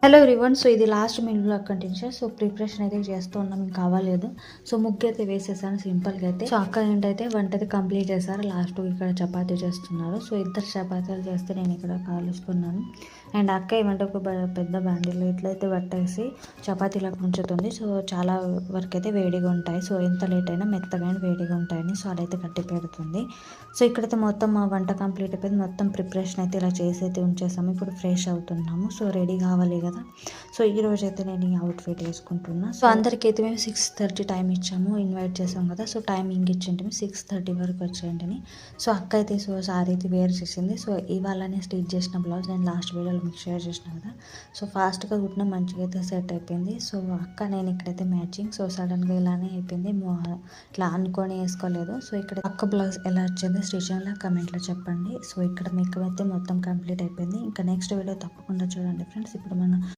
Hello everyone. So ఇది last మినిట్లో continue. So preparation అయితే చేస్తూ ఉన్నాం, ఇంకా అవ్వలేదు. సో ముగ్గు అయితే వేసేసాను సింపుల్గా అయితే. సో అక్క ఏంటైతే వంట అయితే కంప్లీట్ చేశారు. లాస్ట్ ఇక్కడ చపాతీ చేస్తున్నారు. సో ఇద్దరు చపాతీలు చేస్తే నేను ఇక్కడ కాలుస్తున్నాను. అండ్ అక్క ఏమంటే ఒక పెద్ద బాండీలో ఇట్లయితే పట్టేసి చపాతీలకు ఉంచుతుంది. సో చాలా వరకు అయితే వేడిగా ఉంటాయి. సో ఎంత లేట్ అయినా మెత్తగా వేడిగా ఉంటాయని సో అదైతే కట్టి పెడుతుంది. సో ఇక్కడైతే మొత్తం మా వంట కంప్లీట్ అయిపోయింది. మొత్తం ప్రిపరేషన్ అయితే ఇలా చేసి అయితే ఉంచేసాము. ఇప్పుడు ఫ్రెష్ అవుతున్నాము. సో రెడీ కావాలి కదా. సో ఈ రోజు అయితే నేను ఈ అవుట్ఫిట్ వేసుకుంటున్నా. సో అందరికీ అయితే మేము 6:30 టైం ఇచ్చాము, ఇన్వైట్ చేసాం కదా. సో టైమింగ్ ఇచ్చింటే 6:30 వరకు వచ్చేయండి. సో అక్క అయితే సో సారీ అయితే వేర్ చేసింది. సో ఇవాళనే స్టిచ్ చేసిన బ్లౌజ్ నేను లాస్ట్ వీడియోలో మీకు షేర్ చేసిన కదా. సో ఫాస్ట్గా కుట్టిన మంచిగా అయితే సెట్ అయిపోయింది. సో అక్క నేను ఇక్కడైతే మ్యాచింగ్. సో సడన్గా ఇలానే అయిపోయింది, ఇట్లా అనుకొని వేసుకోలేదు. సో ఇక్కడ అక్క బ్లౌజ్ ఎలా వచ్చింది స్టిచ్చింగ్లో కమెంట్లో చెప్పండి. సో ఇక్కడ మీకు అయితే మొత్తం కంప్లీట్ అయిపోయింది. ఇంకా నెక్స్ట్ వీడియో తప్పకుండా చూడండి ఫ్రెండ్స్. ఇప్పుడు మనం